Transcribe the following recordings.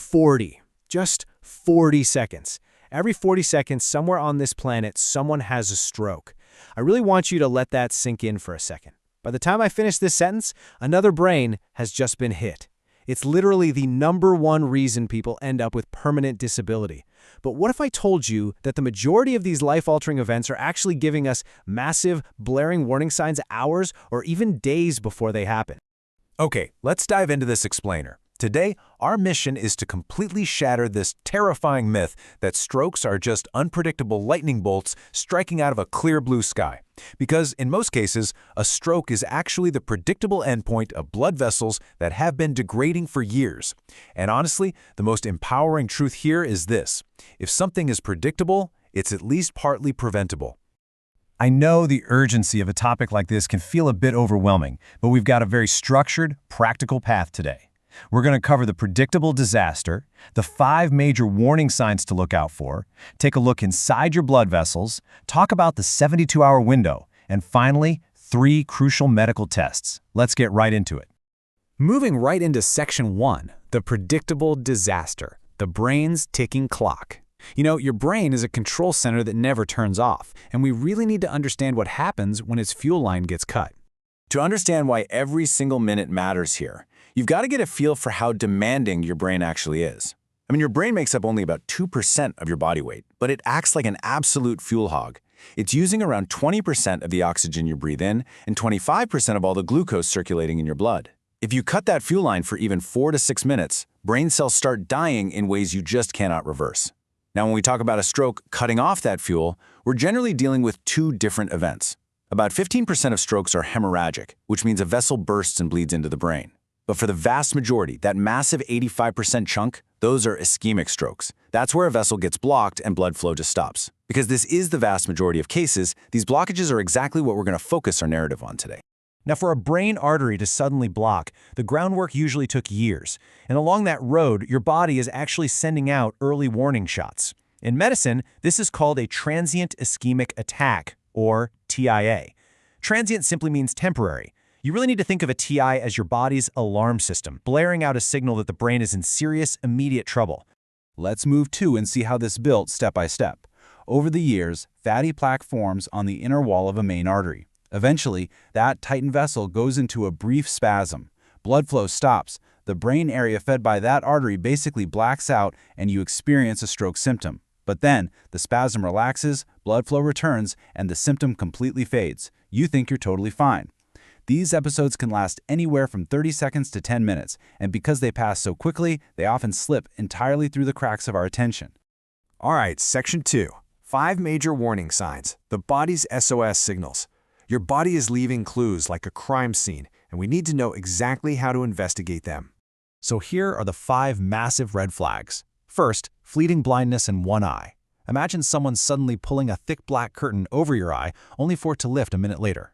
40. Just 40 seconds. Every 40 seconds, somewhere on this planet, someone has a stroke. I really want you to let that sink in for a second. By the time I finish this sentence, another brain has just been hit. It's literally the #1 reason people end up with permanent disability. But what if I told you that the majority of these life-altering events are actually giving us massive, blaring warning signs hours or even days before they happen? Okay, let's dive into this explainer. Today, our mission is to completely shatter this terrifying myth that strokes are just unpredictable lightning bolts striking out of a clear blue sky. Because in most cases, a stroke is actually the predictable endpoint of blood vessels that have been degrading for years. And honestly, the most empowering truth here is this: if something is predictable, it's at least partly preventable. I know the urgency of a topic like this can feel a bit overwhelming, but we've got a very structured, practical path today. We're going to cover the predictable disaster, the 5 major warning signs to look out for, take a look inside your blood vessels, talk about the 72-hour window, and finally, 3 crucial medical tests. Let's get right into it. Moving right into Section 1, the predictable disaster, the brain's ticking clock. You know, your brain is a control center that never turns off, and we really need to understand what happens when its fuel line gets cut. To understand why every single minute matters here, you've got to get a feel for how demanding your brain actually is. I mean, your brain makes up only about 2% of your body weight, but it acts like an absolute fuel hog. It's using around 20% of the oxygen you breathe in and 25% of all the glucose circulating in your blood. If you cut that fuel line for even 4 to 6 minutes, brain cells start dying in ways you just cannot reverse. Now, when we talk about a stroke cutting off that fuel, we're generally dealing with 2 different events. About 15% of strokes are hemorrhagic, which means a vessel bursts and bleeds into the brain. But for the vast majority, that massive 85% chunk, those are ischemic strokes. That's where a vessel gets blocked and blood flow just stops. Because this is the vast majority of cases, these blockages are exactly what we're going to focus our narrative on today. Now, for a brain artery to suddenly block, the groundwork usually took years. And along that road, your body is actually sending out early warning shots. In medicine, this is called a transient ischemic attack, or TIA. Transient simply means temporary. You really need to think of a TI as your body's alarm system, blaring out a signal that the brain is in serious, immediate trouble. Let's move to and see how this built step by step. Over the years, fatty plaque forms on the inner wall of a main artery. Eventually, that tightened vessel goes into a brief spasm. Blood flow stops. The brain area fed by that artery basically blacks out and you experience a stroke symptom. But then, the spasm relaxes, blood flow returns, and the symptom completely fades. You think you're totally fine. These episodes can last anywhere from 30 seconds to 10 minutes, and because they pass so quickly, they often slip entirely through the cracks of our attention. All right, Section 2. 5 major warning signs, the body's SOS signals. Your body is leaving clues like a crime scene, and we need to know exactly how to investigate them. So here are the 5 massive red flags. First, fleeting blindness in one eye. Imagine someone suddenly pulling a thick black curtain over your eye, only for it to lift a minute later.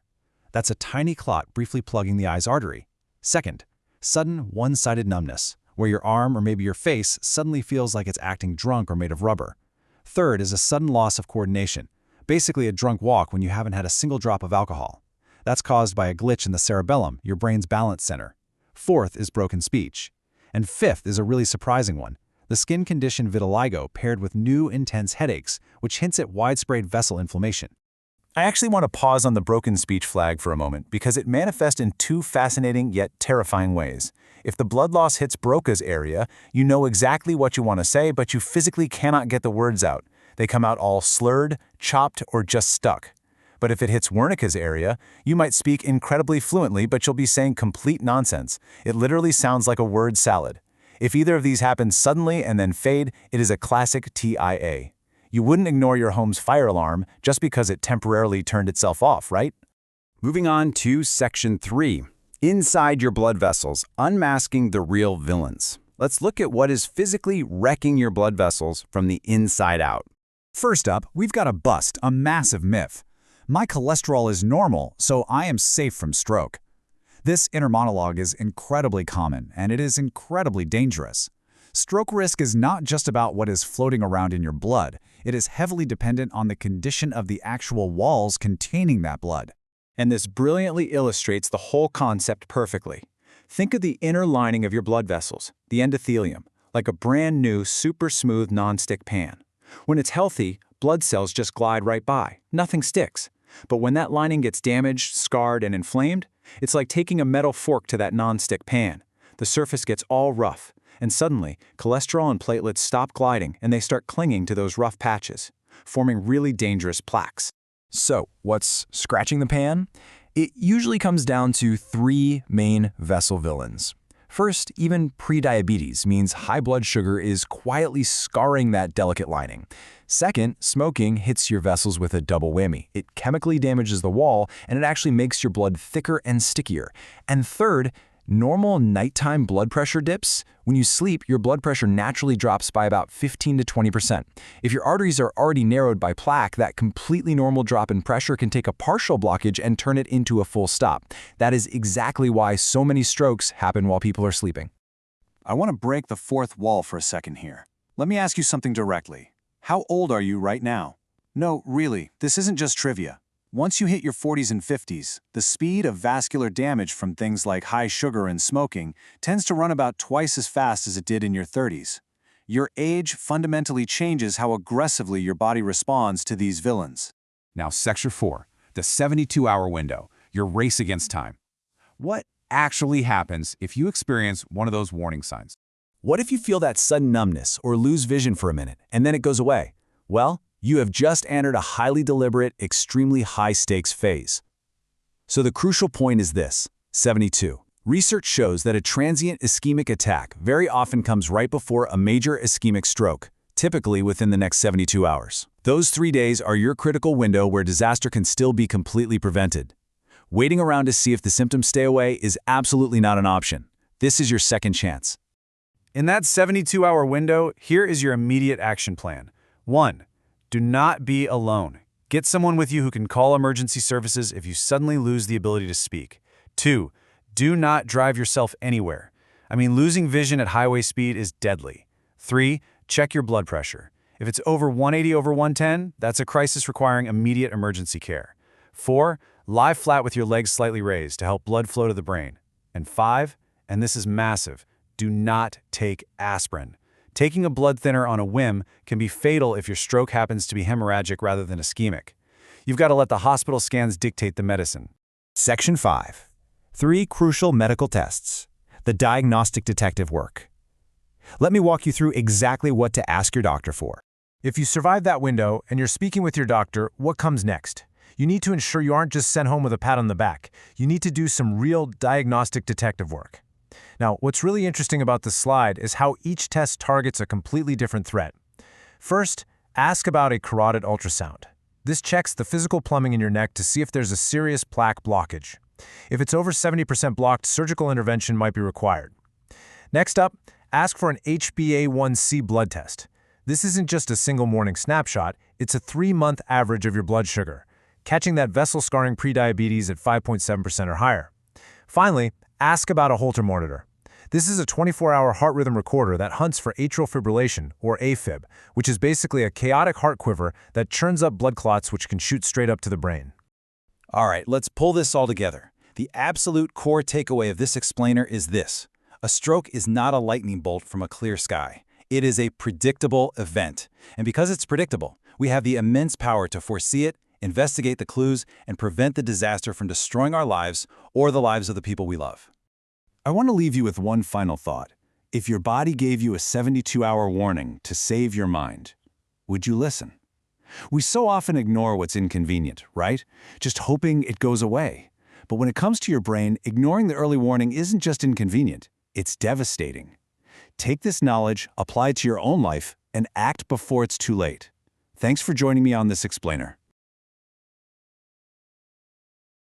That's a tiny clot briefly plugging the eye's artery. Second, sudden one-sided numbness, where your arm or maybe your face suddenly feels like it's acting drunk or made of rubber. Third is a sudden loss of coordination, basically a drunk walk when you haven't had a single drop of alcohol. That's caused by a glitch in the cerebellum, your brain's balance center. Fourth is broken speech. And fifth is a really surprising one, the skin condition vitiligo paired with new intense headaches, which hints at widespread vessel inflammation. I actually want to pause on the broken speech flag for a moment because it manifests in 2 fascinating yet terrifying ways. If the blood loss hits Broca's area, you know exactly what you want to say, but you physically cannot get the words out. They come out all slurred, chopped, or just stuck. But if it hits Wernicke's area, you might speak incredibly fluently, but you'll be saying complete nonsense. It literally sounds like a word salad. If either of these happens suddenly and then fade, it is a classic TIA. You wouldn't ignore your home's fire alarm just because it temporarily turned itself off, right? Moving on to Section 3. Inside your blood vessels, unmasking the real villains. Let's look at what is physically wrecking your blood vessels from the inside out. First up, we've got to bust a massive myth. My cholesterol is normal, so I am safe from stroke. This inner monologue is incredibly common, and it is incredibly dangerous. Stroke risk is not just about what is floating around in your blood. It is heavily dependent on the condition of the actual walls containing that blood. And this brilliantly illustrates the whole concept perfectly. Think of the inner lining of your blood vessels, the endothelium, like a brand new, super smooth nonstick pan. When it's healthy, blood cells just glide right by. Nothing sticks. But when that lining gets damaged, scarred, and inflamed, it's like taking a metal fork to that nonstick pan. The surface gets all rough, and suddenly, cholesterol and platelets stop gliding and they start clinging to those rough patches, forming really dangerous plaques. So, what's scratching the pan? It usually comes down to three main vessel villains. First, even prediabetes means high blood sugar is quietly scarring that delicate lining. Second, smoking hits your vessels with a double whammy. It chemically damages the wall, and it actually makes your blood thicker and stickier. And third, normal nighttime blood pressure dips. When you sleep, your blood pressure naturally drops by about 15 to 20%. If your arteries are already narrowed by plaque, that completely normal drop in pressure can take a partial blockage and turn it into a full stop. That is exactly why so many strokes happen while people are sleeping. I want to break the fourth wall for a second here. Let me ask you something directly. How old are you right now? No, really, this isn't just trivia. Once you hit your 40s and 50s, the speed of vascular damage from things like high sugar and smoking tends to run about twice as fast as it did in your 30s. Your age fundamentally changes how aggressively your body responds to these villains. Now, Section 4, the 72-hour window, your race against time. What actually happens if you experience one of those warning signs? What if you feel that sudden numbness or lose vision for a minute, and then it goes away? Well, you have just entered a highly deliberate, extremely high-stakes phase. So the crucial point is this: 72. Research shows that a transient ischemic attack very often comes right before a major ischemic stroke, typically within the next 72 hours. Those 3 days are your critical window where disaster can still be completely prevented. Waiting around to see if the symptoms stay away is absolutely not an option. This is your second chance. In that 72-hour window, here is your immediate action plan. 1. Do not be alone. Get someone with you who can call emergency services if you suddenly lose the ability to speak. 2. Do not drive yourself anywhere. Losing vision at highway speed is deadly. 3. Check your blood pressure. If it's over 180/110, that's a crisis requiring immediate emergency care. 4. Lie flat with your legs slightly raised to help blood flow to the brain. And 5, and this is massive, do not take aspirin. Taking a blood thinner on a whim can be fatal if your stroke happens to be hemorrhagic rather than ischemic. You've got to let the hospital scans dictate the medicine. Section 5. 3 crucial medical tests. The diagnostic detective work. Let me walk you through exactly what to ask your doctor for. If you survive that window and you're speaking with your doctor, what comes next? You need to ensure you aren't just sent home with a pat on the back. You need to do some real diagnostic detective work. Now, what's really interesting about this slide is how each test targets a completely different threat. First, ask about a carotid ultrasound. This checks the physical plumbing in your neck to see if there's a serious plaque blockage. If it's over 70% blocked, surgical intervention might be required. Next up, ask for an HbA1c blood test. This isn't just a single morning snapshot, it's a 3-month average of your blood sugar, catching that vessel-scarring prediabetes at 5.7% or higher. Finally, ask about a Holter monitor. This is a 24-hour heart rhythm recorder that hunts for atrial fibrillation, or AFib, which is basically a chaotic heart quiver that churns up blood clots which can shoot straight up to the brain. All right, let's pull this all together. The absolute core takeaway of this explainer is this: a stroke is not a lightning bolt from a clear sky. It is a predictable event. And because it's predictable, we have the immense power to foresee it, investigate the clues, and prevent the disaster from destroying our lives or the lives of the people we love. I want to leave you with one final thought. If your body gave you a 72-hour warning to save your mind, would you listen? We so often ignore what's inconvenient, right? Just hoping it goes away. But when it comes to your brain, ignoring the early warning isn't just inconvenient, it's devastating. Take this knowledge, apply it to your own life, and act before it's too late. Thanks for joining me on this explainer.